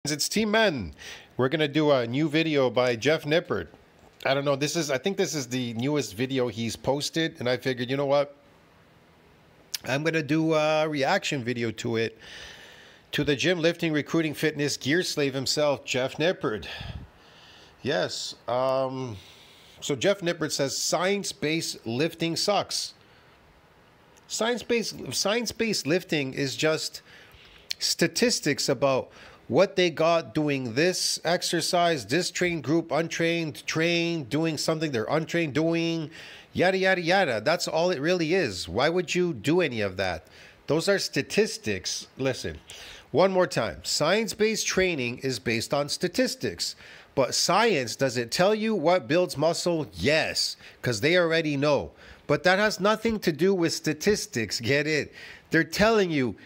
It's Team Men. We're gonna do a new video by Jeff Nippard. I don't know. I think this is the newest video he's posted, and I figured, you know what? I'm gonna do a reaction video to it, to the gym lifting, recruiting, fitness gear slave himself, Jeff Nippard. Yes. So Jeff Nippard says science-based lifting sucks. Science-based lifting is just statistics about what they got doing this exercise, this trained group, untrained, trained, doing something they're untrained doing, yada, yada, yada. That's all it really is. Why would you do any of that? Those are statistics. Listen, one more time. Science-based training is based on statistics. But science, does it tell you what builds muscle? Yes, because they already know. But that has nothing to do with statistics. Get it? They're telling you,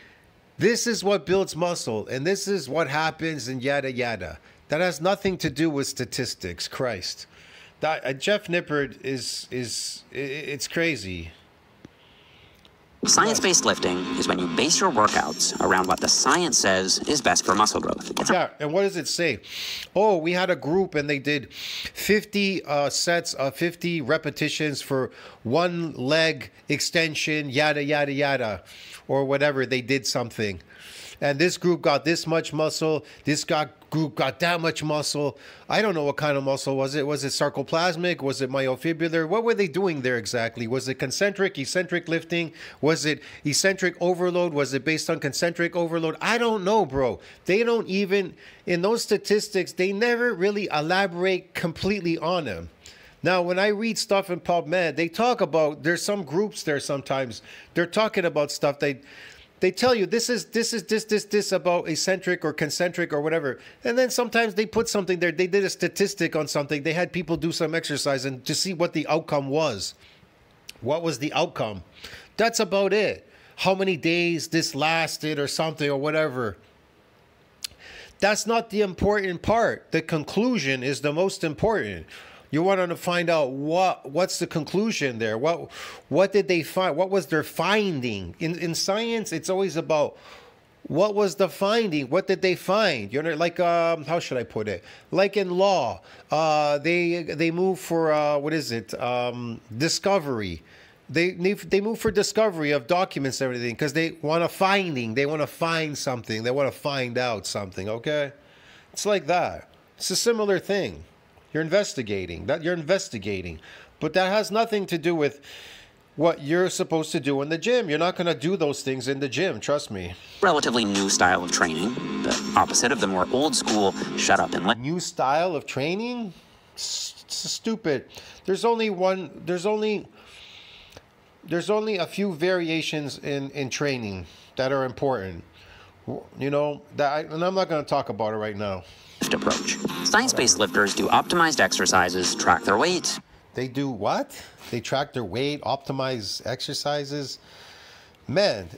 this is what builds muscle, and this is what happens, and yada, yada. That has nothing to do with statistics. Christ. Jeff Nippard it's crazy. Science-based lifting is when you base your workouts around what the science says is best for muscle growth. Yeah, and what does it say? Oh, we had a group and they did 50 sets of 50 repetitions for one leg extension, yada, yada, yada, or whatever. They did something. And this group got this much muscle. This group got that much muscle. I don't know what kind of muscle was it. Was it sarcoplasmic? Was it myofibrillar? What were they doing there exactly? Was it concentric, eccentric lifting? Was it eccentric overload? Was it based on concentric overload? I don't know, bro. They don't even, in those statistics, they never really elaborate completely on them. Now, when I read stuff in PubMed, they talk about, there's some groups there sometimes, they're talking about stuff they tell you this about eccentric or concentric or whatever. And then sometimes they put something there. They did a statistic on something. They had people do some exercise and to see what the outcome was. What was the outcome? That's about it. How many days this lasted or something or whatever. That's not the important part. The conclusion is the most important. You want to find out what's the conclusion there. What did they find? What was their finding? In science, it's always about what was the finding? What did they find? You know, like how should I put it? Like in law, they move for what is it? Discovery. They move for discovery of documents and everything because they want a finding. They want to find something. They want to find out something. Okay, it's like that. It's a similar thing. You're investigating. But that has nothing to do with what you're supposed to do in the gym. You're not going to do those things in the gym, trust me. Relatively new style of training, the opposite of the more old school shut up and let. New style of training? It's stupid. There's only a few variations in training that are important. You know, and I'm not going to talk about it right now. Approach. Science-based lifters do optimized exercises, track their weight. They do what? They track their weight, optimize exercises. Man,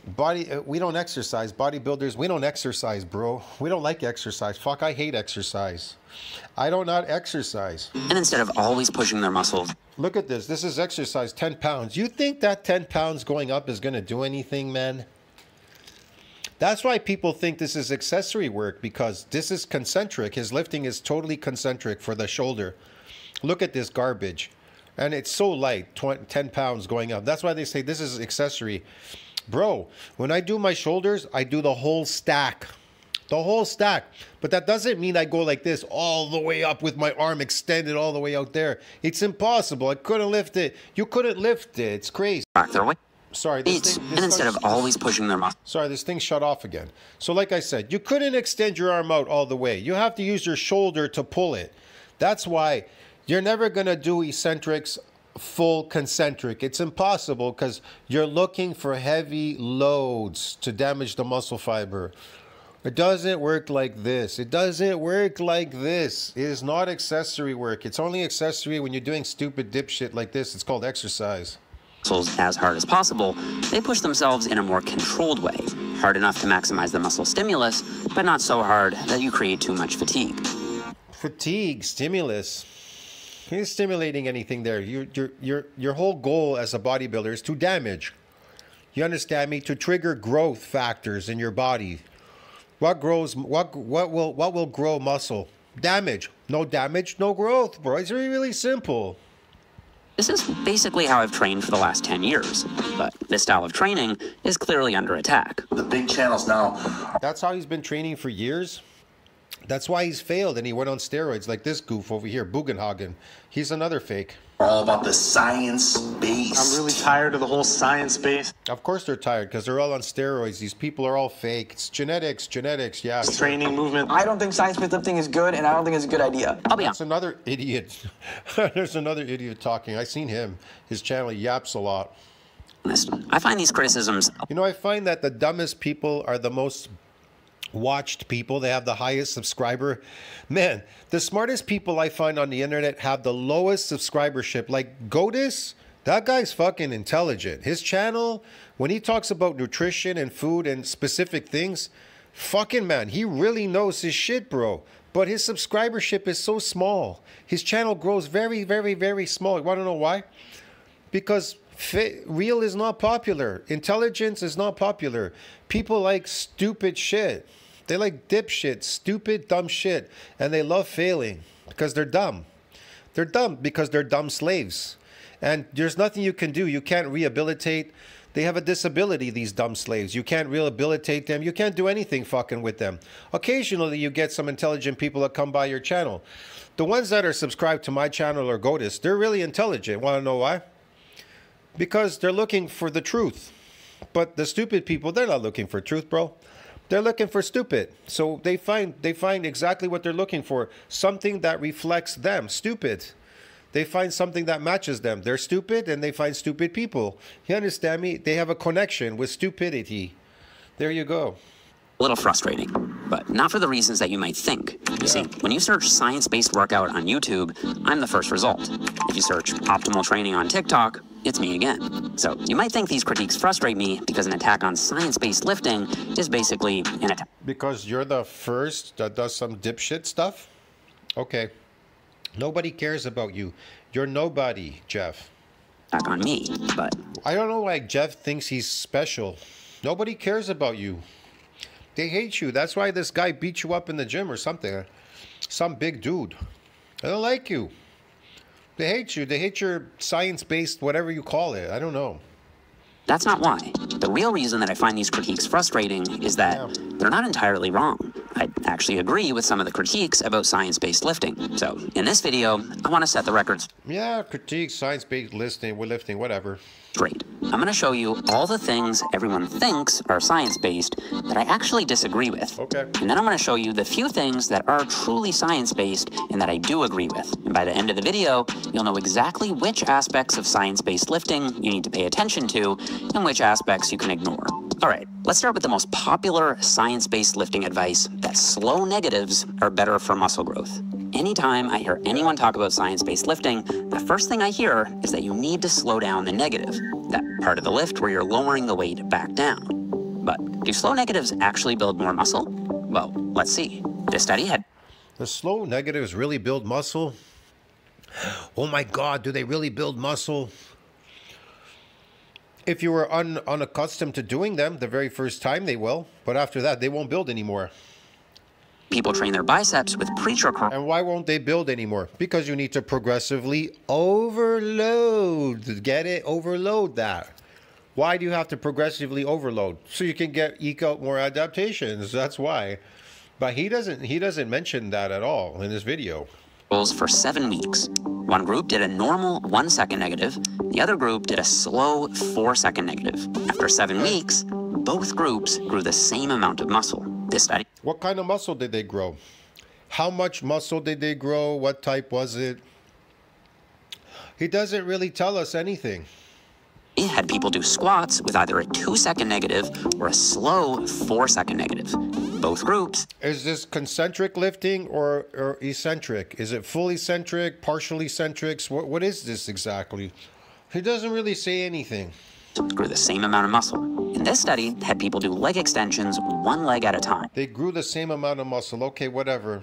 we don't exercise. Bodybuilders, we don't exercise, bro. We don't like exercise. Fuck, I hate exercise. I do not exercise. And instead of always pushing their muscles. Look at this. This is exercise, 10 pounds. You think that 10 pounds going up is going to do anything, man? That's why people think this is accessory work, because this is concentric. His lifting is totally concentric for the shoulder. Look at this garbage. And it's so light, 10 pounds going up. That's why they say this is accessory. Bro, when I do my shoulders, I do the whole stack. The whole stack. But that doesn't mean I go like this all the way up with my arm extended all the way out there. It's impossible. I couldn't lift it. You couldn't lift it. It's crazy. Track their weight. Sorry, and instead of always pushing their muscles. Sorry, this thing shut off again. So like I said, you couldn't extend your arm out all the way. You have to use your shoulder to pull it. That's why you're never going to do eccentrics full concentric. It's impossible because you're looking for heavy loads to damage the muscle fiber. It doesn't work like this. It doesn't work like this. It is not accessory work. It's only accessory when you're doing stupid dipshit like this. It's called exercise. As hard as possible, they push themselves in a more controlled way, hard enough to maximize the muscle stimulus, but not so hard that you create too much fatigue. Fatigue, stimulus. You're stimulating anything there. Your whole goal as a bodybuilder is to damage. You understand me? To trigger growth factors in your body. What will grow muscle? Damage. No damage, no growth, bro. It's really, really simple. This is basically how I've trained for the last 10 years, but this style of training is clearly under attack. The big channels now. That's how he's been training for years. That's why he's failed and he went on steroids like this goof over here, Bugenhagen. He's another fake. All about the science-based. I'm really tired of the whole science-based. Of course they're tired because they're all on steroids. These people are all fake. It's genetics, yeah. Training movement. I don't think science-based lifting is good, and I don't think it's a good idea. I'll be That's honest. another idiot. There's another idiot talking. I seen him. His channel yaps a lot. I find these criticisms You know, I find that the dumbest people are the most watched people. They have the highest subscriber. Man, the smartest people I find on the internet have the lowest subscribership. Like Godis, that guy's fucking intelligent. His channel, when he talks about nutrition and food and specific things, fucking man, he really knows his shit, bro. But his subscribership is so small. His channel grows very, very, very small. You want to know why? Because real is not popular. Intelligence is not popular. People like stupid shit. They like dipshit, stupid, dumb shit. And they love failing because they're dumb. They're dumb because they're dumb slaves. And there's nothing you can do. You can't rehabilitate. They have a disability, these dumb slaves. You can't rehabilitate them. You can't do anything fucking with them. Occasionally, you get some intelligent people that come by your channel. The ones that are subscribed to my channel or Godis, they're really intelligent. Want to know why? Because they're looking for the truth. But the stupid people, they're not looking for truth, bro. They're looking for stupid. So they find exactly what they're looking for. Something that reflects them. Stupid. They find something that matches them. They're stupid and they find stupid people. You understand me? They have a connection with stupidity. There you go. a little frustrating, but not for the reasons that you might think. You see, when you search science-based workout on YouTube, I'm the first result. If you search optimal training on TikTok, it's me again. So you might think these critiques frustrate me because an attack on science-based lifting is basically an attack. Because you're the first that does some dipshit stuff? Okay. Nobody cares about you. You're nobody, Jeff. On me, but I don't know why Jeff thinks he's special. Nobody cares about you. They hate you. That's why this guy beat you up in the gym or something. Some big dude. They don't like you. They hate you. They hate your science-based whatever you call it. I don't know. that's not why. The real reason that I find these critiques frustrating is that they're not entirely wrong. I actually agree with some of the critiques about science-based lifting. So in this video, I want to set the records Yeah, critique, science-based lifting, whatever. straight. I'm going to show you all the things everyone thinks are science-based that I actually disagree with. Okay. And then I'm going to show you the few things that are truly science-based and that I do agree with. And by the end of the video, you'll know exactly which aspects of science-based lifting you need to pay attention to and which aspects you can ignore. All right, let's start with the most popular science-based lifting advice that slow negatives are better for muscle growth. Anytime I hear anyone talk about science-based lifting, the first thing I hear is that you need to slow down the negative, that part of the lift where you're lowering the weight back down. But do slow negatives actually build more muscle? Well, let's see. This study had The slow negatives really build muscle? Oh my God, do they really build muscle? If you were unaccustomed to doing them, the very first time they will, but after that they won't build anymore. people train their biceps with preacher curl. And why won't they build anymore? Because you need to progressively overload. Get it? Overload that. Why do you have to progressively overload? So you can eke out more adaptations. That's why. But he doesn't mention that at all in this video. For 7 weeks. One group did a normal 1 second negative, the other group did a slow 4 second negative. After 7 weeks, both groups grew the same amount of muscle. This study What kind of muscle did they grow? How much muscle did they grow? What type was it? He doesn't really tell us anything. had people do squats with either a 2 second negative or a slow 4 second negative. Both groups Is this concentric lifting or eccentric? Is it full eccentric, partial eccentric? What is this exactly? He doesn't really say anything. grew the same amount of muscle. In this study, had people do leg extensions one leg at a time. They grew the same amount of muscle. Okay, whatever.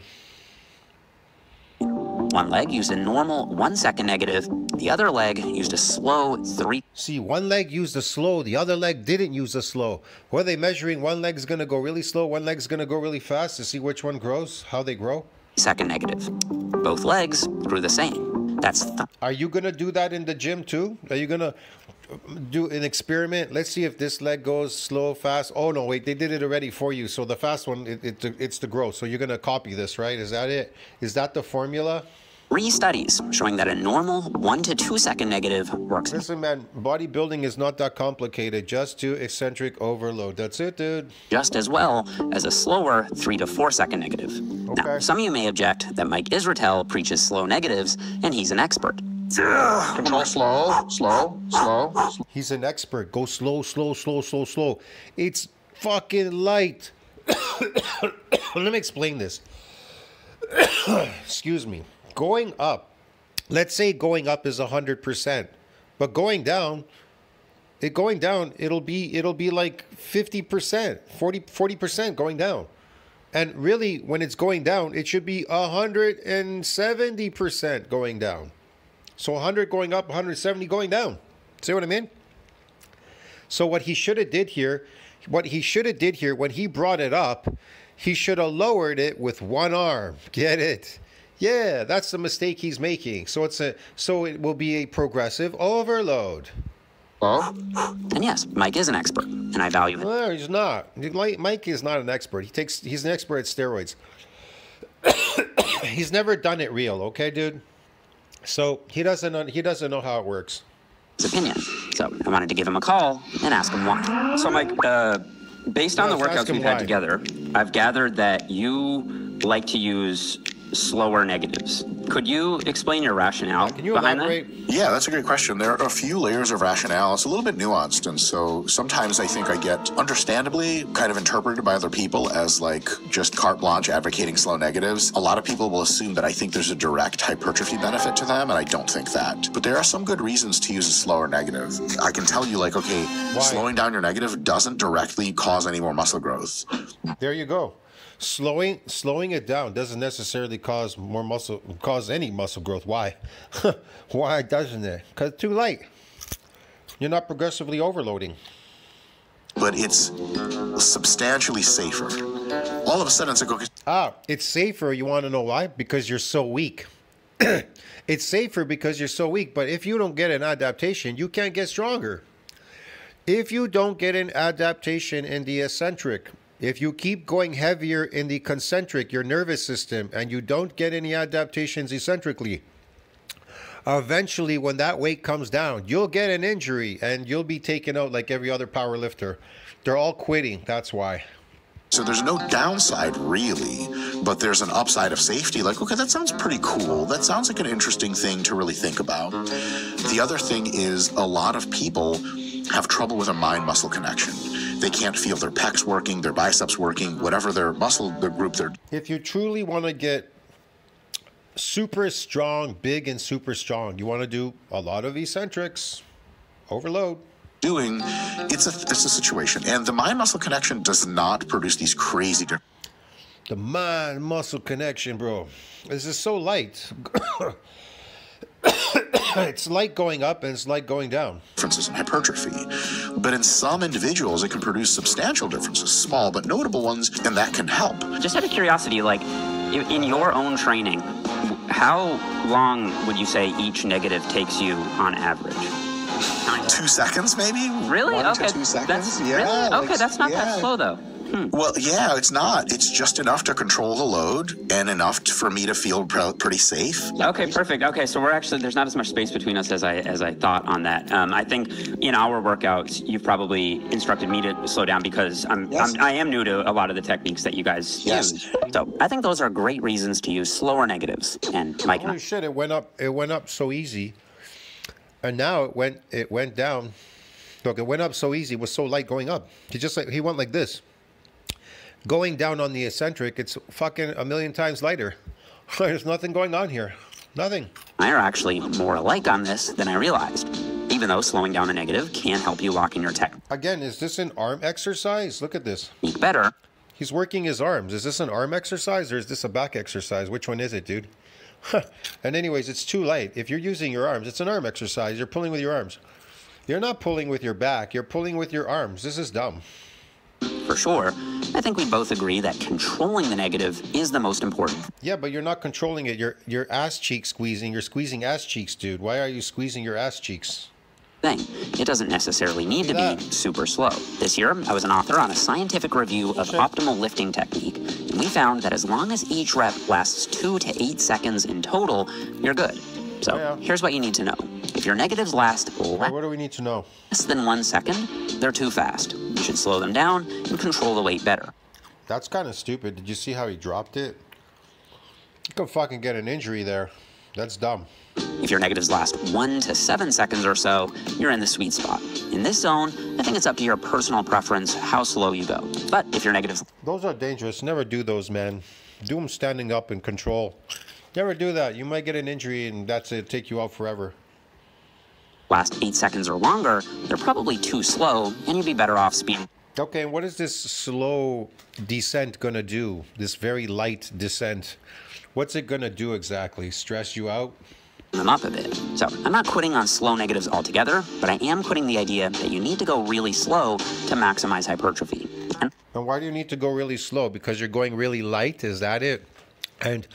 One leg used a normal 1 second negative, the other leg used a slow 3 See, one leg used a slow, the other leg didn't use a slow. What are they measuring? One leg's going to go really slow, one leg's going to go really fast to see which one grows, how they grow? second negative. Both legs grew the same. That's Are you going to do that in the gym too? Are you going to do an experiment? Let's see if this leg goes slow, fast. Oh, no, wait, they did it already for you. So the fast one, it's the growth. So you're going to copy this, right? Is that it? Is that the formula? 3 studies showing that a normal 1 to 2 second negative works Listen, man, bodybuilding is not that complicated. Just do eccentric overload. That's it, dude. just as well as a slower 3 to 4 second negative. Now, Okay. some of you may object that Mike Israetel preaches slow negatives, and he's an expert. Control slow. He's an expert. Go slow, slow, slow, slow, slow. It's fucking light. Let me explain this. Excuse me. Going up, let's say going up is 100%, but going down, it'll be like 50%, 40% going down. And really, when it's going down, it should be 170% going down. So 100 going up, 170 going down. See what I mean? So what he should have did here when he brought it up, he should have lowered it with one arm. Get it? Yeah, that's the mistake he's making. So it will be a progressive overload. And yes, Mike is an expert, and I value it. No, he's not. Mike is not an expert. He's an expert at steroids. He's never done it real, okay, dude? So he doesn't know how it works. His opinion. So I wanted to give him a call and ask him why. So Mike, based on the Yes, ask workouts him we've had why. together, I've gathered that you like to use slower negatives. Could you explain your rationale Can you behind elaborate? Yeah, that's a great question. There are a few layers of rationale. It's a little bit nuanced, and so sometimes I think I get understandably kind of interpreted by other people as like just carte blanche advocating slow negatives. A lot of people will assume that I think there's a direct hypertrophy benefit to them, and I don't think that. But there are some good reasons to use a slower negative. I can tell you, like, okay, slowing down your negative doesn't directly cause any more muscle growth. There you go. Slowing it down doesn't necessarily cause any muscle growth. Why? Why doesn't it? Because it's too light. You're not progressively overloading. But it's substantially safer. All of a sudden, it's like, okay, It's safer. You want to know why? Because you're so weak. It's safer because you're so weak. But if you don't get an adaptation, you can't get stronger. If you don't get an adaptation in the eccentric, if you keep going heavier in the concentric, your nervous system, and you don't get any adaptations eccentrically, eventually when that weight comes down, you'll get an injury and you'll be taken out like every other power lifter. They're all quitting. That's why. so there's no downside really, but there's an upside of safety. Like, okay, that sounds pretty cool. That sounds like an interesting thing to really think about. The other thing is a lot of people have trouble with a mind-muscle connection. They can't feel their pecs working, their biceps working, whatever their muscle, the group they're If you truly want to get super strong, big and super strong, you want to do a lot of eccentrics, overload. doing, it's a situation. And the mind-muscle connection does not produce these crazy The mind-muscle connection, bro. This is so light. It's light going up and it's light going down. differences in hypertrophy. But in some individuals, it can produce substantial differences, small but notable ones, and that can help. Just out of curiosity, like in your own training, how long would you say each negative takes you on average? 2 seconds, maybe? Really? 1 okay. to 2 seconds. That's, Yeah. really? Okay, like, that's not yeah. that slow though. Well, yeah, it's not. It's just enough to control the load and enough for me to feel pretty safe. Okay, perfect. Okay, so we're actually there's not as much space between us as I thought on that. I think in our workouts you've probably instructed me to slow down because I am new to a lot of the techniques that you guys use. So I think those are great reasons to use slower negatives. And Mike and I, Holy shit, it went up so easy. And now it went down. Look, it went up so easy, it was so light going up. He went like this. Going down on the eccentric, it's fucking a million times lighter. There's nothing going on here. Nothing. are actually more alike on this than I realized. Even though slowing down a negative can help you lock in your technique Again, is this an arm exercise? Look at this. better. He's working his arms. Is this an arm exercise or is this a back exercise? Which one is it, dude? And anyways, it's too light. If you're using your arms, it's an arm exercise. You're pulling with your arms. You're not pulling with your back. You're pulling with your arms. This is dumb. For sure, I think we both agree that controlling the negative is the most important Yeah, but you're not controlling it. You're ass cheek squeezing. You're squeezing ass cheeks, dude. Why are you squeezing your ass cheeks? thing. It doesn't necessarily need to be super slow. This year, I was an author on a scientific review of optimal lifting technique, and we found that as long as each rep lasts 2 to 8 seconds in total, you're good. So here's what you need to know. If your negatives last What do we need to know? less than 1 second, they're too fast. You should slow them down and control the weight better. That's kind of stupid. Did you see how he dropped it? You could fucking get an injury there. That's dumb. If your negatives last 1 to 7 seconds or so, you're in the sweet spot. In this zone, I think it's up to your personal preference how slow you go. But if your negatives Those are dangerous. Never do those, man. Do them standing up in control. Never do that. You might get an injury and that's it. Take you out forever. last 8 seconds or longer, they're probably too slow, and you'd be better off speeding Okay, what is this slow descent gonna do? This very light descent. What's it gonna do exactly? Stress you out? them up a bit. So I'm not quitting on slow negatives altogether, but I am quitting the idea that you need to go really slow to maximize hypertrophy. And why do you need to go really slow? Because you're going really light? Is that it? And,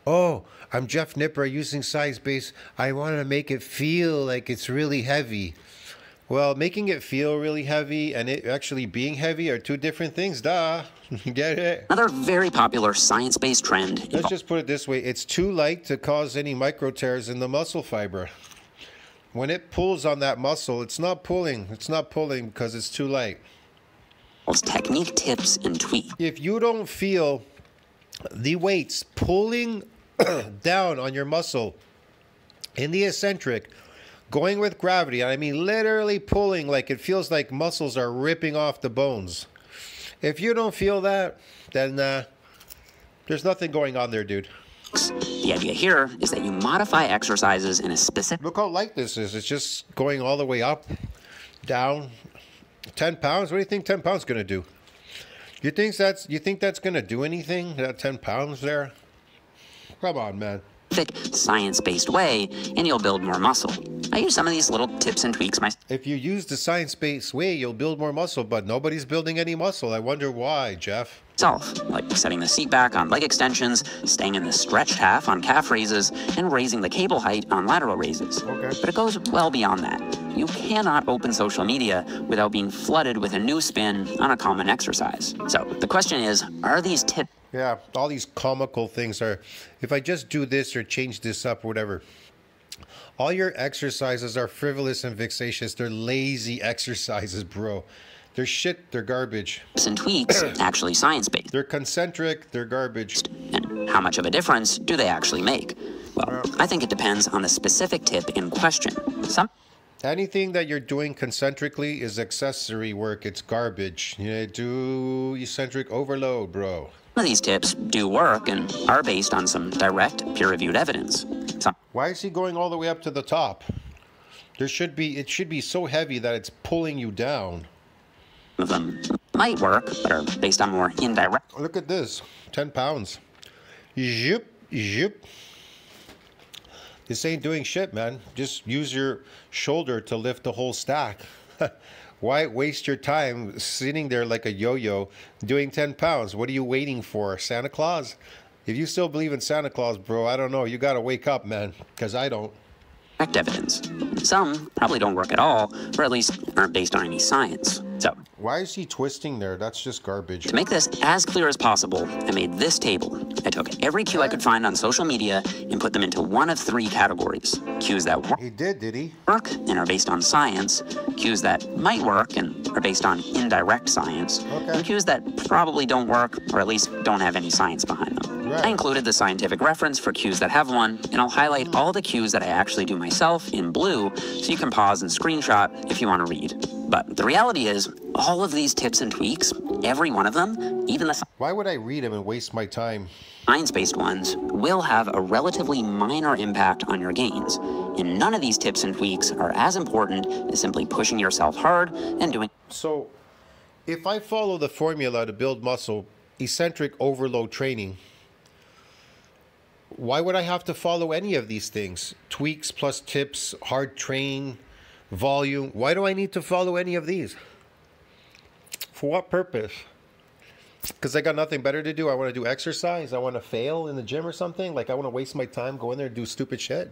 oh, I'm Jeff Nipper using Science-Based. I want to make it feel like it's really heavy. Well, making it feel really heavy and it actually being heavy are two different things. Duh. Get it? another very popular science-based trend Let's just put it this way. It's too light to cause any micro tears in the muscle fiber. When it pulls on that muscle, it's not pulling. It's not pulling because it's too light. involves technique tips and tweaks. If you don't feel the weights pulling down on your muscle in the eccentric, going with gravity, I mean literally pulling like it feels like muscles are ripping off the bones. If you don't feel that, then there's nothing going on there, dude. The idea here is that you modify exercises in a specific Look how light this is. It's just going all the way up, down. 10 pounds? What do you think 10 pounds going to do? You think that's going to do anything, that 10 pounds there? Come on, man. science-based way, and you'll build more muscle. I use some of these little tips and tweaks myself. If you use the science-based way, you'll build more muscle, but nobody's building any muscle. I wonder why, Jeff. Like setting the seat back on leg extensions, staying in the stretched half on calf raises, and raising the cable height on lateral raises. Okay. But it goes well beyond that. You cannot open social media without being flooded with a new spin on a common exercise. So the question is, are these tips Yeah, all these comical things are, if I just do this or change this up or whatever, all your exercises are frivolous and vexatious. They're lazy exercises, bro. They're shit, they're garbage. and tweaks actually science-based? They're concentric, they're garbage. And how much of a difference do they actually make? Well, I think it depends on the specific tip in question. Anything that you're doing concentrically is accessory work. It's garbage. You do eccentric overload, bro. Some of these tips do work and are based on some direct, peer-reviewed evidence. Some Why is he going all the way up to the top? It should be so heavy that it's pulling you down. of them might work, but are based on more indirect. Look at this, 10 pounds. Zip, zip. This ain't doing shit, man. Just use your shoulder to lift the whole stack. Why waste your time sitting there like a yo-yo doing 10 pounds? What are you waiting for? Santa Claus? If you still believe in Santa Claus, bro, I don't know. You got to wake up, man, because I don't. Direct evidence. Some probably don't work at all, or at least aren't based on any science. So, Why is he twisting there? That's just garbage. to make this as clear as possible, I made this table. I took every cue I could find on social media and put them into one of 3 categories. Cues that He did he? work and are based on science, cues that might work and are based on indirect science, Okay. and cues that probably don't work or at least don't have any science behind them. Right. I included the scientific reference for cues that have one, and I'll highlight all the cues that I actually do myself in blue so you can pause and screenshot if you want to read. But the reality is, all of these tips and tweaks, every one of them, even the Why would I read him and waste my time? science-based ones, will have a relatively minor impact on your gains. And none of these tips and tweaks are as important as simply pushing yourself hard and doing So, if I follow the formula to build muscle eccentric overload training, why would I have to follow any of these things? Tweaks plus tips, hard train, volume. Why do I need to follow any of these? For what purpose? Because I got nothing better to do. I want to do exercise. I want to fail in the gym or something. Like I want to waste my time, go in there and do stupid shit.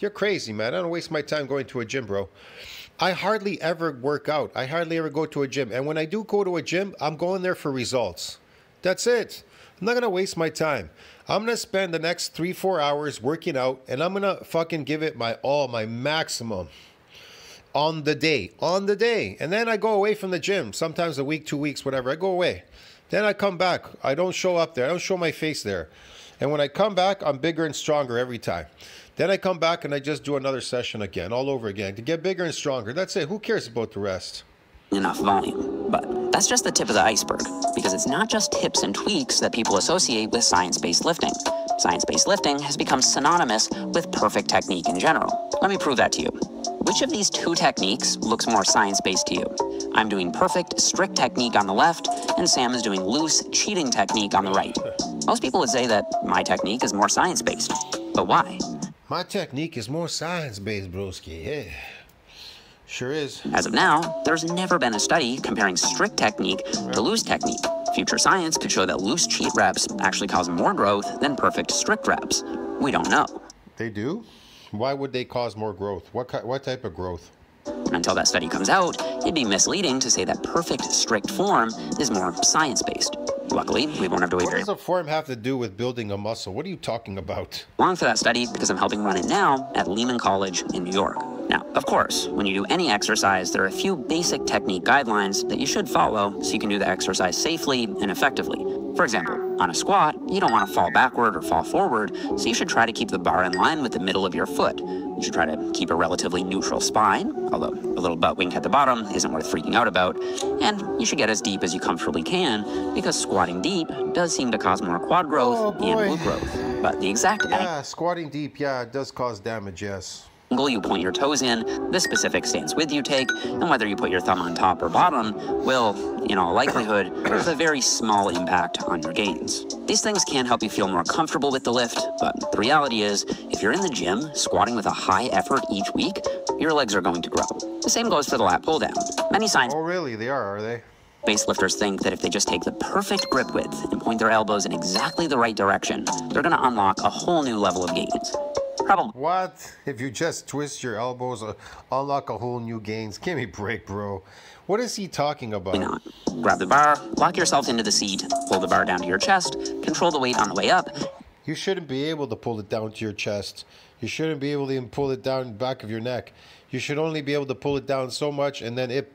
You're crazy, man. I don't waste my time going to a gym, bro. I hardly ever work out. I hardly ever go to a gym. And when I do go to a gym, I'm going there for results. That's it. I'm not going to waste my time. I'm going to spend the next 3-4 hours working out, and I'm going to fucking give it my all, my maximum on the day. And then I go away from the gym. Sometimes a week, 2 weeks, whatever. I go away. Then I come back. I don't show up there. I don't show my face there. And when I come back, I'm bigger and stronger every time. Then I come back and I just do another session again, all over again, to get bigger and stronger. That's it. Who cares about the rest? Enough volume. But that's just the tip of the iceberg, because it's not just tips and tweaks that people associate with science-based lifting. Science-based lifting has become synonymous with perfect technique in general. Let me prove that to you. Which of these two techniques looks more science-based to you? I'm doing perfect, strict technique on the left, and Sam is doing loose, cheating technique on the right. Most people would say that my technique is more science-based. But why? My technique is more science-based, broski. Yeah. Sure is. As of now, there's never been a study comparing strict technique to loose technique. Future science could show that loose cheat reps actually cause more growth than perfect strict reps. We don't know. They do? Why would they cause more growth? What type of growth? Until that study comes out, it'd be misleading to say that perfect strict form is more science-based. Luckily, we won't have to wait very long. What does a form have to do with building a muscle? What are you talking about? For that study because I'm helping run it now at Lehman College in New York. Now, of course, when you do any exercise, there are a few basic technique guidelines that you should follow so you can do the exercise safely and effectively. For example, on a squat, you don't want to fall backward or fall forward, so you should try to keep the bar in line with the middle of your foot. You should try to keep a relatively neutral spine, although a little butt wink at the bottom isn't worth freaking out about. And you should get as deep as you comfortably can, because squatting deep does seem to cause more quad growth and glute growth. But the exact squatting deep, it does cause damage, yes. Angle you point your toes in, the specific stance width you take, and whether you put your thumb on top or bottom will, in all likelihood, have a very small impact on your gains. These things can help you feel more comfortable with the lift, but the reality is, if you're in the gym squatting with a high effort each week, your legs are going to grow. The same goes for the lat pull down. Many science- Oh really? They are they? Base lifters think that if they just take the perfect grip width and point their elbows in exactly the right direction, they're going to unlock a whole new level of gains. Probably. What? If you just twist your elbows, unlock a whole new gains? Give me a break, bro. What is he talking about? Not. Grab the bar, lock yourself into the seat, pull the bar down to your chest, control the weight on the way up. You shouldn't be able to pull it down to your chest. You shouldn't be able to even pull it down the back of your neck. You should only be able to pull it down so much and then it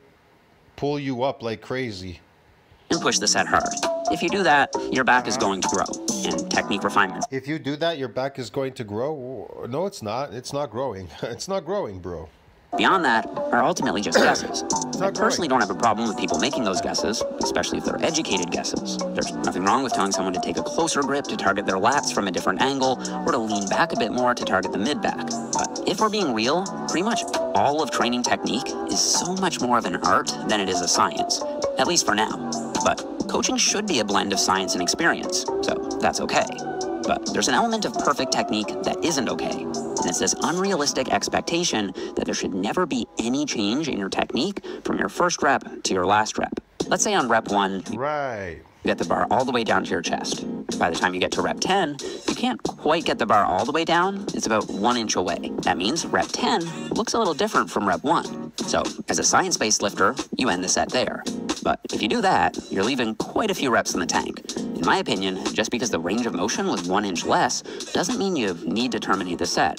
pull you up like crazy. And push the set hard. If you do that, your back is going to grow, and technique refinements. If you do that, your back is going to grow? No, it's not. It's not growing. It's not growing, bro. Beyond that are ultimately just guesses. I personally don't have a problem with people making those guesses, especially if they're educated guesses. There's nothing wrong with telling someone to take a closer grip to target their lats from a different angle, or to lean back a bit more to target the mid-back. But if we're being real, pretty much all of training technique is so much more of an art than it is a science, at least for now. But coaching should be a blend of science and experience, so that's okay. But there's an element of perfect technique that isn't okay. And it's this unrealistic expectation that there should never be any change in your technique from your first rep to your last rep. Let's say on rep 1, right, you get the bar all the way down to your chest. By the time you get to rep 10, you can't quite get the bar all the way down. It's about 1 inch away. That means rep 10 looks a little different from rep 1. So as a science-based lifter, you end the set there. But if you do that, you're leaving quite a few reps in the tank. In my opinion, just because the range of motion was 1 inch less doesn't mean you need to terminate the set.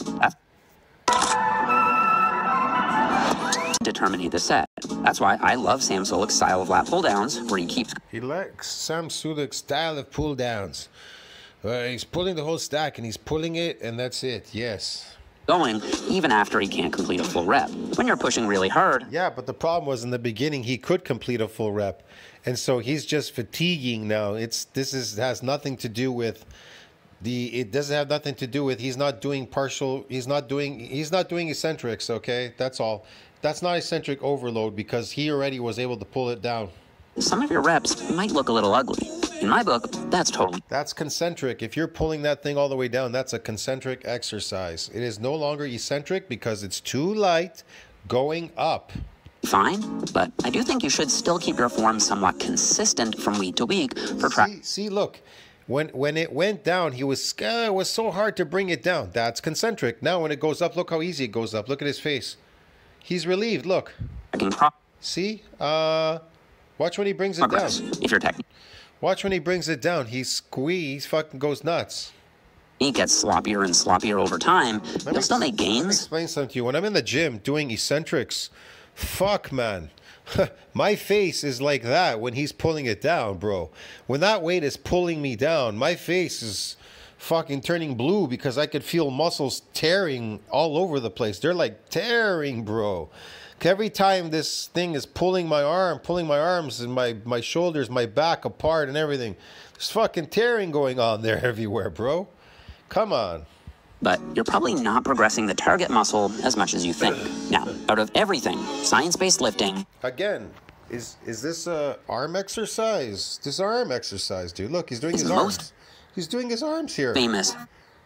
That's why I love Sam Sulek's style of lat pull downs, where he keeps. He likes Sam Sulek's style of pull downs. He's pulling the whole stack and he's pulling it, and that's it. Yes. Going even after he can't complete a full rep. When you're pushing really hard. Yeah, but the problem was in the beginning he could complete a full rep, and so he's just fatiguing now. Has nothing to do with it doesn't have nothing to do with he's not doing eccentrics. Okay, that's all. That's not eccentric overload because he already was able to pull it down. Some of your reps might look a little ugly. In my book, that's totally That's concentric. If you're pulling that thing all the way down, that's a concentric exercise. It is no longer eccentric because it's too light going up. fine, but I do think you should still keep your form somewhat consistent from week to week for See, look. When it went down, it was so hard to bring it down. That's concentric. Now when it goes up, look how easy it goes up. Look at his face. He's relieved. Look. tracking See? Watch when he brings it down. progress. If your technique Watch when he brings it down. He fucking goes nuts. gets sloppier and sloppier over time, you'll still make Let me gains. explain something to you. When I'm in the gym doing eccentrics, fuck, man. My face is like that when he's pulling it down, bro. When that weight is pulling me down, my face is fucking turning blue because I could feel muscles tearing all over the place. They're like tearing, bro. Every time this thing is pulling my arms and my shoulders, my back apart and everything, there's fucking tearing going on there everywhere, bro. Come on. But you're probably not progressing the target muscle as much as you think. Now, out of everything, science-based lifting Again, is this a arm exercise? This arm exercise, dude. Look, he's doing It's his the arms. most He's doing his arms here. famous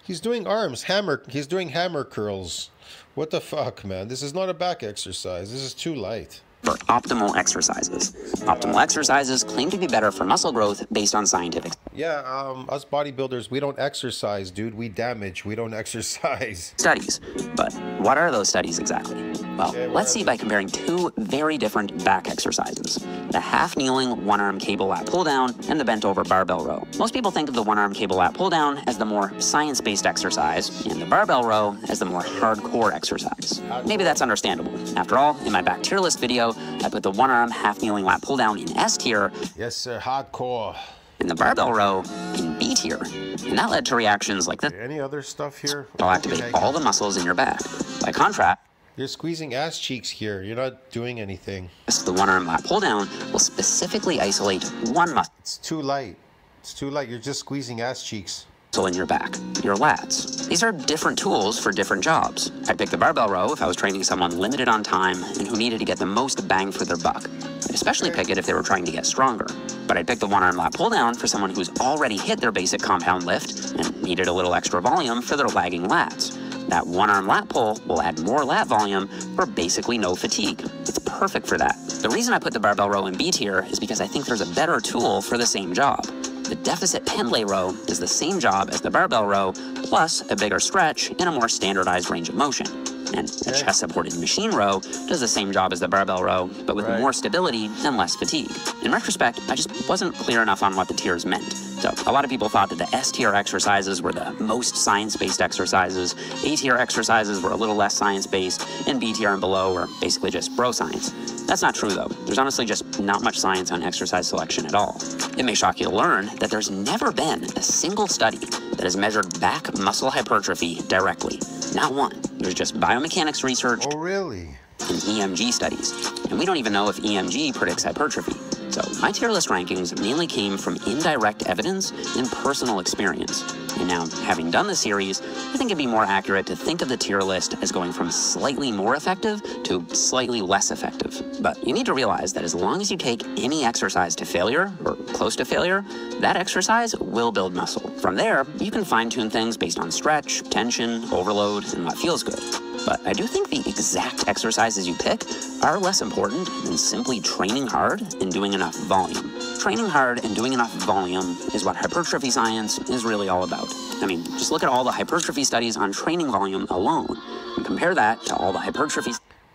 He's doing arms, he's doing hammer curls. What the fuck, man? This is not a back exercise. This is too light. for optimal exercises. Optimal exercises claim to be better for muscle growth based on scientific Yeah, us bodybuilders, we don't exercise, dude. We damage. We don't exercise. studies. But what are those studies exactly? Well, let's see by comparing two very different back exercises. The half-kneeling one-arm cable lat pull-down and the bent-over barbell row. Most people think of the one-arm cable lat pull-down as the more science-based exercise and the barbell row as the more hardcore exercise. Maybe that's understandable. After all, in my back tier list video, I put the one-arm half-kneeling lat pull-down in S tier Yes, sir. Hardcore. and the barbell row in B tier. And that led to reactions like this. Any other stuff here? It'll activate all the muscles in your back. By contrast, You're squeezing ass cheeks here. You're not doing anything. the one-arm lat pull-down will specifically isolate one muscle It's too light. It's too light. You're just squeezing ass cheeks. in your back, your lats. These are different tools for different jobs. I'd pick the barbell row if I was training someone limited on time and who needed to get the most bang for their buck. I'd especially pick it if they were trying to get stronger. But I'd pick the one-arm lat pull-down for someone who's already hit their basic compound lift and needed a little extra volume for their lagging lats. That one-arm lat pull will add more lat volume for basically no fatigue. It's perfect for that. The reason I put the barbell row in B tier is because I think there's a better tool for the same job. The deficit pendlay row is the same job as the barbell row, plus a bigger stretch in a more standardized range of motion. And the chest-supported machine row does the same job as the barbell row, but with more stability and less fatigue. In retrospect, I just wasn't clear enough on what the tiers meant. So a lot of people thought that the S-tier exercises were the most science-based exercises, A-tier exercises were a little less science-based, and B-tier and below were basically just bro science. That's not true, though. There's honestly just not much science on exercise selection at all. It may shock you to learn that there's never been a single study that has measured back muscle hypertrophy directly. Not one. There's just biomechanics research Oh, really? and EMG studies. And we don't even know if EMG predicts hypertrophy. So my tier list rankings mainly came from indirect evidence and personal experience. And now, having done the series, I think it'd be more accurate to think of the tier list as going from slightly more effective to slightly less effective. But you need to realize that as long as you take any exercise to failure, or close to failure, that exercise will build muscle. From there, you can fine-tune things based on stretch, tension, overload, and what feels good. But I do think the exact exercises you pick are less important than simply training hard and doing enough volume. Training hard and doing enough volume is what hypertrophy science is really all about. I mean, just look at all the hypertrophy studies on training volume alone, and compare that to all the hypertrophy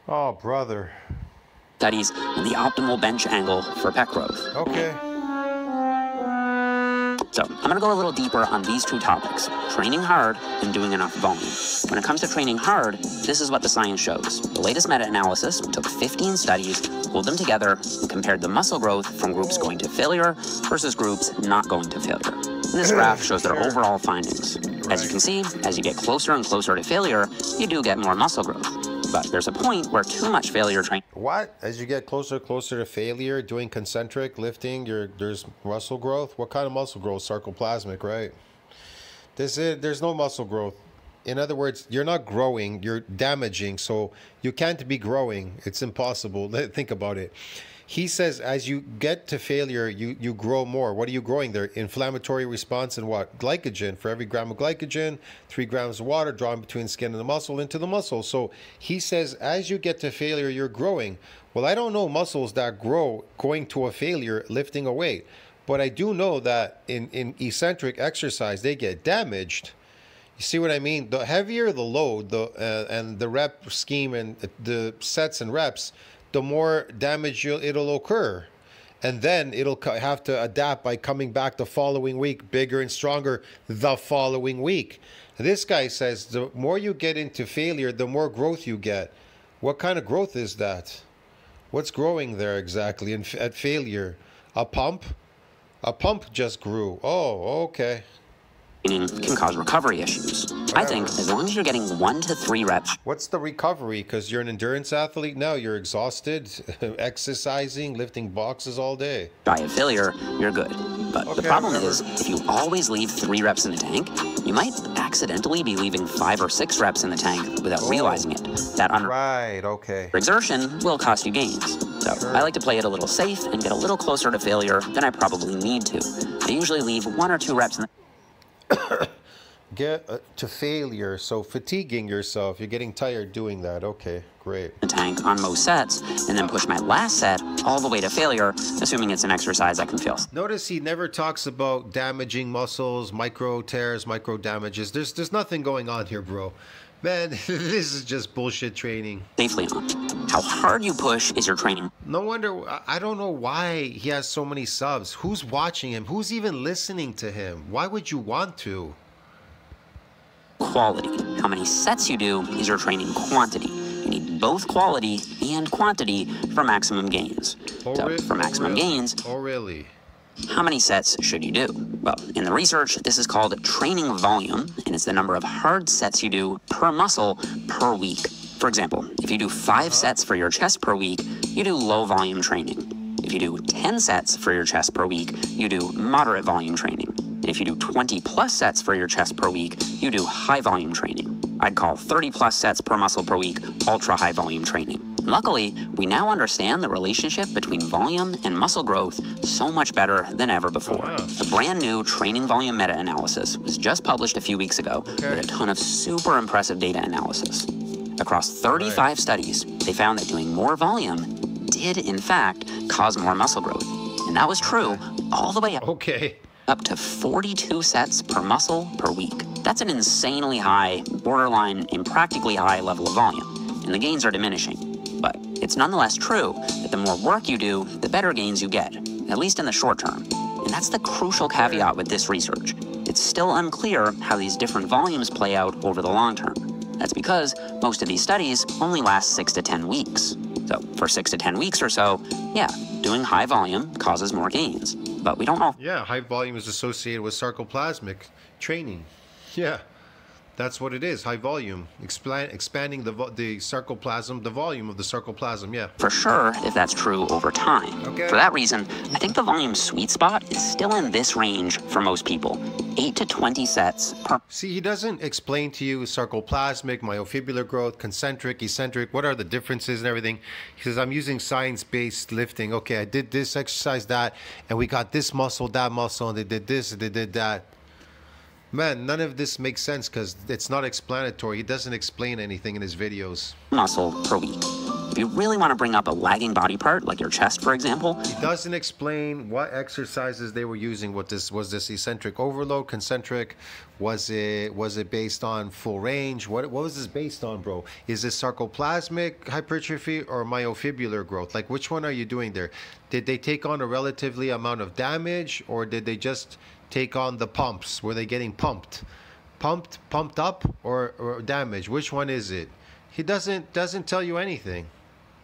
Oh, brother. studies on the optimal bench angle for pec growth. Okay. So I'm going to go a little deeper on these two topics, training hard and doing enough volume. When it comes to training hard, this is what the science shows. The latest meta-analysis took 15 studies, pulled them together, and compared the muscle growth from groups going to failure versus groups not going to failure. And this graph shows their overall findings. As you can see, as you get closer and closer to failure, you do get more muscle growth. But there's a point where too much failure training What? As you get closer to failure, doing concentric lifting, there's muscle growth. What kind of muscle growth? Sarcoplasmic, right? There's no muscle growth. in other words, you're not growing, you're damaging. So you can't be growing. It's impossible. Think about it. He says as you get to failure, you grow more. What are you growing there? Inflammatory response and what? Glycogen. For every gram of glycogen, 3 grams of water drawn between the skin and the muscle into the muscle. So he says as you get to failure, you're growing. Well, I don't know muscles that grow going to a failure lifting a weight. But I do know that in eccentric exercise, they get damaged. You see what I mean? The heavier the load, and the rep scheme and the sets and reps, the more damage it'll occur. And then it'll have to adapt by coming back the following week, bigger and stronger the following week. This guy says the more you get into failure, the more growth you get. What kind of growth is that? What's growing there exactly at failure? A pump? A pump just grew. Oh, okay. Can cause recovery issues. I think as long as you're getting 1 to 3 reps. What's the recovery? Because you're an endurance athlete now, you're exhausted, exercising, lifting boxes all day. Shy of failure, you're good. But the problem is, if you always leave 3 reps in the tank, you might accidentally be leaving 5 or 6 reps in the tank without realizing it. That Right, okay. exertion will cost you gains. So I like to play it a little safe and get a little closer to failure than I probably need to. I usually leave 1 or 2 reps in the Get to failure, so fatiguing yourself. You're getting tired doing that. Okay, great. tank on most sets, and then push my last set all the way to failure, assuming it's an exercise I can feel. Notice he never talks about damaging muscles, micro tears, micro damages. There's nothing going on here, bro. Man, this is just bullshit training. Safely on. How hard you push is your training. No wonder, I don't know why he has so many subs. Who's watching him? Who's even listening to him? Why would you want to? Quality. How many sets you do is your training quantity. You need both quality and quantity for maximum gains. For maximum gains, Oh, really? how many sets should you do? Well, in the research, this is called training volume, and it's the number of hard sets you do per muscle per week. For example, if you do 5 sets for your chest per week, you do low volume training. If you do 10 sets for your chest per week, you do moderate volume training. And if you do 20 plus sets for your chest per week, you do high volume training. I'd call 30 plus sets per muscle per week ultra high volume training. Luckily, we now understand the relationship between volume and muscle growth so much better than ever before. A brand new training volume meta-analysis was just published a few weeks ago with a ton of super impressive data analysis. Across 35 studies, they found that doing more volume did, in fact, cause more muscle growth. And that was true all the way up to 42 sets per muscle per week. That's an insanely high, borderline impractically high level of volume, and the gains are diminishing. But it's nonetheless true that the more work you do, the better gains you get, at least in the short term. And that's the crucial caveat with this research. It's still unclear how these different volumes play out over the long term. That's because most of these studies only last 6 to 10 weeks. So for 6 to 10 weeks or so, yeah, doing high volume causes more gains. But we don't know. Yeah, high volume is associated with sarcoplasmic training. Yeah, that's what it is, high volume. Expanding the sarcoplasm, the volume of the sarcoplasm, yeah. For sure, if that's true over time. For that reason, I think the volume sweet spot is still in this range for most people. 8 to 20 sets per... See, he doesn't explain to you sarcoplasmic, myofibrillar growth, concentric, eccentric, what are the differences and everything. He says, I'm using science-based lifting. Okay, I did this exercise, that, and we got this muscle, that muscle, and they did this, and they did that. Man, none of this makes sense because it's not explanatory. He doesn't explain anything in his videos. Muscle per week. If you really want to bring up a lagging body part, like your chest, for example. He doesn't explain what exercises they were using. What this was, this eccentric overload, concentric? Was it based on full range? What was this based on, bro? Is this sarcoplasmic hypertrophy or myofibrillar growth? Like, which one are you doing there? Did they take on a relatively amount of damage, or did they just take on the pumps? Were they getting pumped up, or damage? Which one is it? He doesn't tell you anything.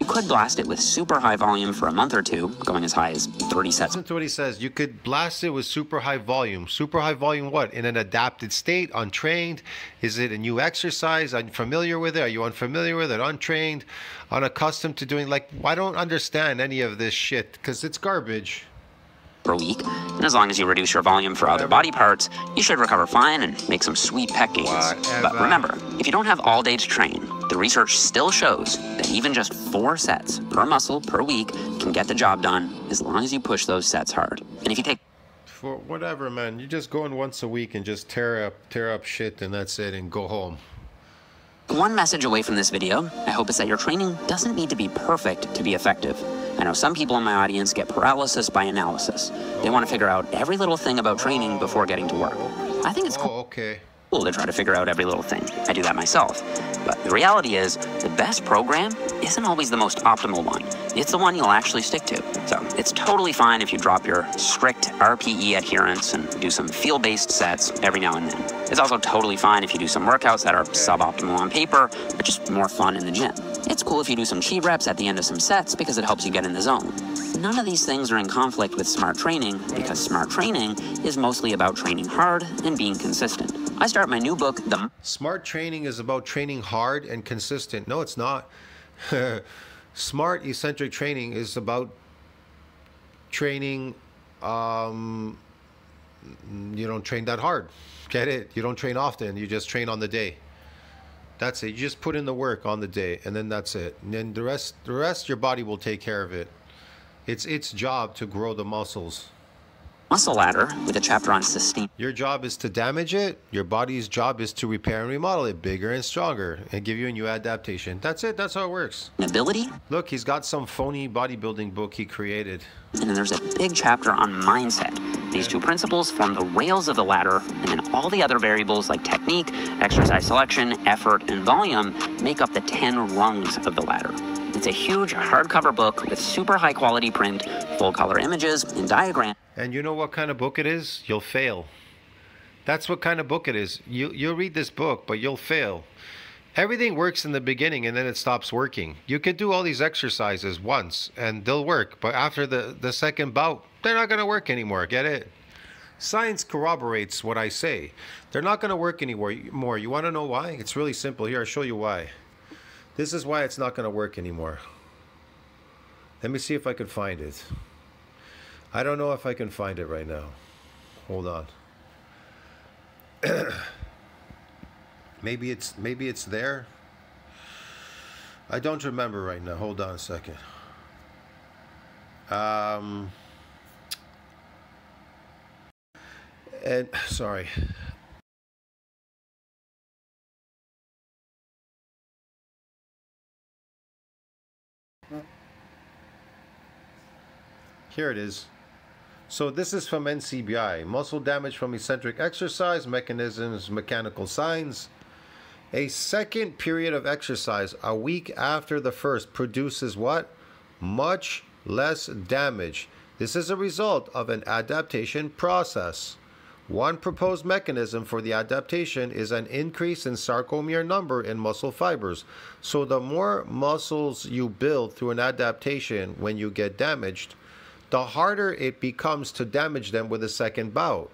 You could blast it with super high volume for a month or two, going as high as 30 sets. Listen to what he says. You could blast it with super high volume. Super high volume what? In an adapted state, untrained? Is it a new exercise? Are you familiar with it? Are you unfamiliar with it? Untrained? Unaccustomed to doing, like, I don't understand any of this shit because it's garbage. per week, and as long as you reduce your volume for other body parts, you should recover fine and make some sweet pec gains. But remember, if you don't have all day to train, the research still shows that even just 4 sets per muscle per week can get the job done as long as you push those sets hard. And if you take For whatever, man, you just go in once a week and just tear up shit, and that's it, and go home. one message away from this video, I hope, is that your training doesn't need to be perfect to be effective. I know some people in my audience get paralysis by analysis. They want to figure out every little thing about training before getting to work. I think it's cool. Okay. To try to figure out every little thing. I do that myself. But the reality is, the best program isn't always the most optimal one. It's the one you'll actually stick to. So it's totally fine if you drop your strict RPE adherence and do some feel-based sets every now and then. It's also totally fine if you do some workouts that are suboptimal on paper, but just more fun in the gym. It's cool if you do some chi reps at the end of some sets because it helps you get in the zone. None of these things are in conflict with smart training because smart training is mostly about training hard and being consistent. I start my new book, Smart training is about training hard and consistent. No, it's not. Smart eccentric training is about training, you don't train that hard. Get it? You don't train often. You just train on the day. That's it. You just put in the work on the day, and then that's it. And then the rest, your body will take care of it. It's its job to grow the muscles. Muscle Ladder with a chapter on sustain. Your job is to damage it. Your body's job is to repair and remodel it bigger and stronger and give you a new adaptation. That's it. That's how it works. Ability. Look, he's got some phony bodybuilding book he created. And then there's a big chapter on mindset. These two principles form the rails of the ladder, and then all the other variables like technique, exercise selection, effort, and volume make up the 10 rungs of the ladder. It's a huge hardcover book with super high quality print, full color images, and diagrams. And you know what kind of book it is? You'll fail. That's what kind of book it is. You'll read this book, but you'll fail. Everything works in the beginning and then it stops working. You could do all these exercises once and they'll work, but after the second bout, they're not going to work anymore. Get it? Science corroborates what I say. They're not going to work anymore. You want to know why? It's really simple. Here, I'll show you why. This is why it's not going to work anymore. Let me see if I can find it. I don't know if I can find it right now. Hold on. Maybe it's there. I don't remember right now. Hold on a second. And sorry. Here it is. So this is from NCBI. Muscle damage from eccentric exercise, mechanisms, mechanical signs. A second period of exercise, a week after the first, produces what? Much less damage. This is a result of an adaptation process. One proposed mechanism for the adaptation is an increase in sarcomere number in muscle fibers. So the more muscles you build through an adaptation when you get damaged, the harder it becomes to damage them with a second bout.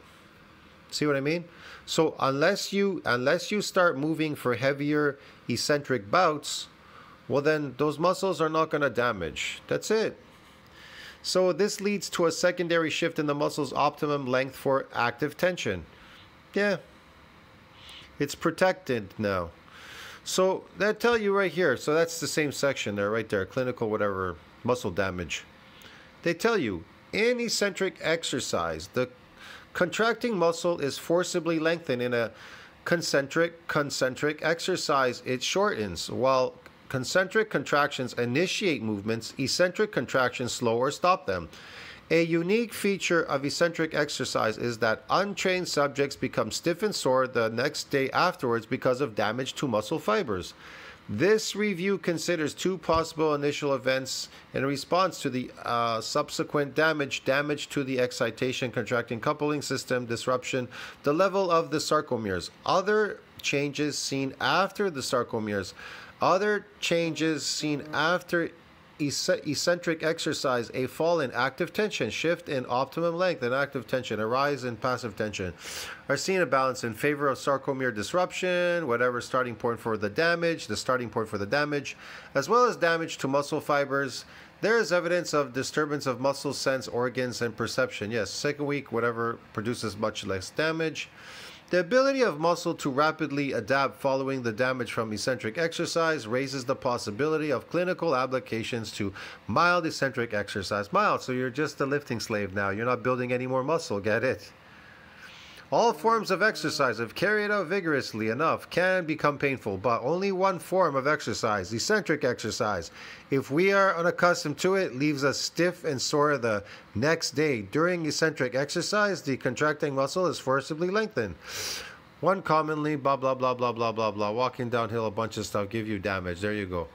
See what I mean? So unless you start moving for heavier eccentric bouts, well then those muscles are not going to damage. That's it. So this leads to a secondary shift in the muscle's optimum length for active tension. Yeah. It's protected now. So they tell you right here. So that's the same section there, right there. Clinical whatever, muscle damage. They tell you, in eccentric exercise, the contracting muscle is forcibly lengthened. In a concentric exercise, it shortens. While concentric contractions initiate movements, eccentric contractions slow or stop them. A unique feature of eccentric exercise is that untrained subjects become stiff and sore the next day afterwards because of damage to muscle fibers. This review considers two possible initial events in response to the subsequent damage to the excitation contracting coupling system disruption, the level of the sarcomeres, other changes seen after the sarcomeres, other changes seen after eccentric exercise, a fall in active tension, shift in optimum length and active tension, a rise in passive tension, are seen a balance in favor of sarcomere disruption, whatever starting point for the damage, as well as damage to muscle fibers. There is evidence of disturbance of muscle sense, organs, and perception. Yes, second week, whatever, produces much less damage. The ability of muscle to rapidly adapt following the damage from eccentric exercise raises the possibility of clinical applications to mild eccentric exercise. Mild, so you're just a lifting slave now. You're not building any more muscle, get it? All forms of exercise, if carried out vigorously enough, can become painful, but only one form of exercise, eccentric exercise, if we are unaccustomed to it, leaves us stiff and sore the next day. During eccentric exercise, the contracting muscle is forcibly lengthened. One commonly, blah, blah, blah, blah, blah, blah, blah, walking downhill, a bunch of stuff, give you damage. There you go.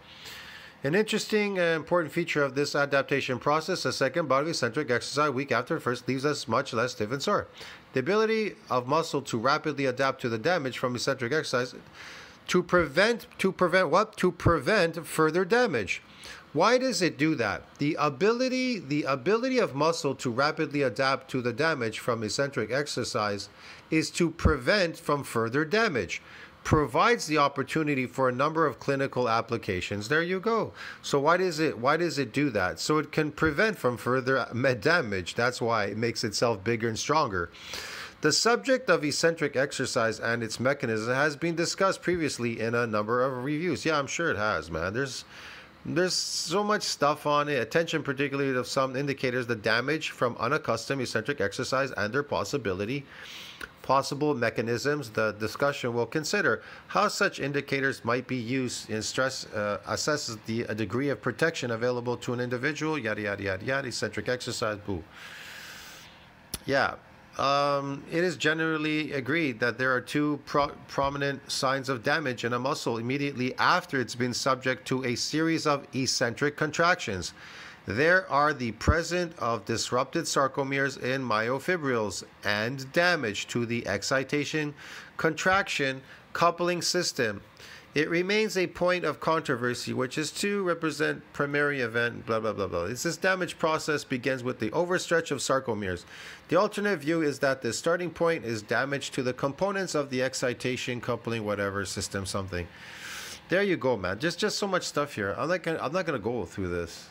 An interesting and important feature of this adaptation process, a second bout of eccentric exercise week after first leaves us much less stiff and sore. The ability of muscle to rapidly adapt to the damage from eccentric exercise to prevent further damage. Why does it do that? The ability of muscle to rapidly adapt to the damage from eccentric exercise is to prevent from further damage. Provides the opportunity for a number of clinical applications. There you go. So why does it do that? So it can prevent from further damage. That's why it makes itself bigger and stronger. The subject of eccentric exercise and its mechanism has been discussed previously in a number of reviews. Yeah, I'm sure it has, man. There's so much stuff on it. Attention particularly of some indicators, the damage from unaccustomed eccentric exercise and their possible mechanisms. The discussion will consider how such indicators might be used in stress, assesses the degree of protection available to an individual, yada, yada, yada, yada, eccentric exercise, boo. Yeah. It is generally agreed that there are two prominent signs of damage in a muscle immediately after it's been subject to a series of eccentric contractions. There are the presence of disrupted sarcomeres in myofibrils and damage to the excitation contraction coupling system. It remains a point of controversy, which is to represent primary event, blah, blah, blah, blah. This damage process begins with the overstretch of sarcomeres. The alternate view is that the starting point is damage to the components of the excitation coupling whatever system something. There you go, man. Just so much stuff here. I'm not gonna go through this.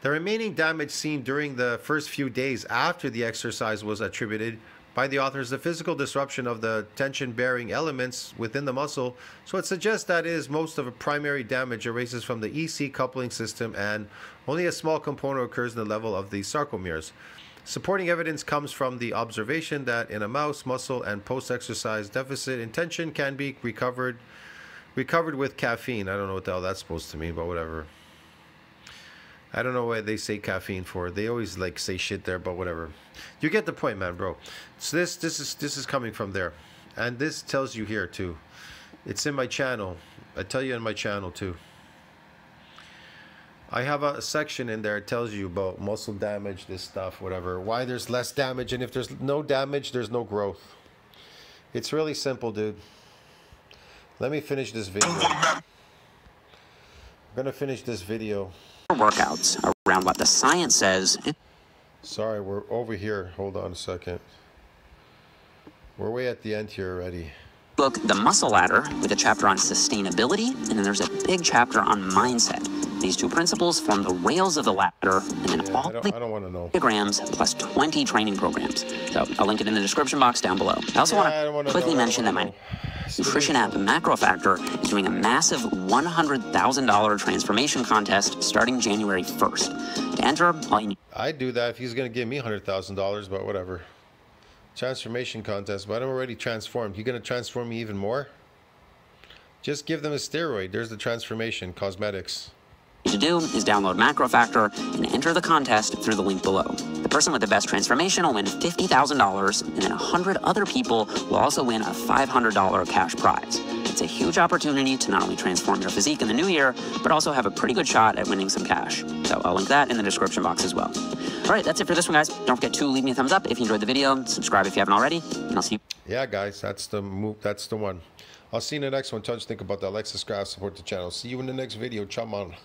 The remaining damage seen during the first few days after the exercise was attributed by the authors the physical disruption of the tension-bearing elements within the muscle, so it suggests that most of the primary damage arises from the EC coupling system and only a small component occurs in the level of the sarcomeres. Supporting evidence comes from the observation that in a mouse, muscle and post-exercise deficit intention can be recovered with caffeine. I don't know what the hell that's supposed to mean, but whatever. I don't know what they say caffeine for. They always like say shit there, but whatever. You get the point, man, bro. So this is coming from there. And this tells you here too. It's in my channel. I tell you in my channel too. I have a section in there. It tells you about muscle damage, this stuff, whatever. Why there's less damage, and if there's no damage, there's no growth. It's really simple, dude. Let me finish this video. I'm gonna finish this video. Workouts around what the science says. Sorry, we're over here. Hold on a second. We're way at the end here already. Book, The Muscle Ladder, with a chapter on sustainability, and then there's a big chapter on mindset. These two principles form the rails of the ladder, and then all I don't want to know. diagrams plus 20 training programs. So I'll link it in the description box down below. I also want to quickly mention that my nutrition app MacroFactor is doing a massive $100,000 transformation contest starting January 1st. To enter, all you need. I'd do that if he's going to give me $100,000, but whatever. Transformation contest, but I'm already transformed. You going to transform me even more? Just give them a steroid. There's the transformation, cosmetics. To do is download MacroFactor and enter the contest through the link below. The person with the best transformation will win $50,000, and then 100 other people will also win a $500 cash prize. It's a huge opportunity to not only transform your physique in the new year, but also have a pretty good shot at winning some cash. So I'll link that in the description box as well. All right, that's it for this one, guys. Don't forget to leave me a thumbs up if you enjoyed the video, subscribe if you haven't already, and I'll see you. Yeah, guys, that's the move. That's the one. I'll see you in the next one. Touch, think about that. Like, subscribe, support the channel. See you in the next video. Chum on.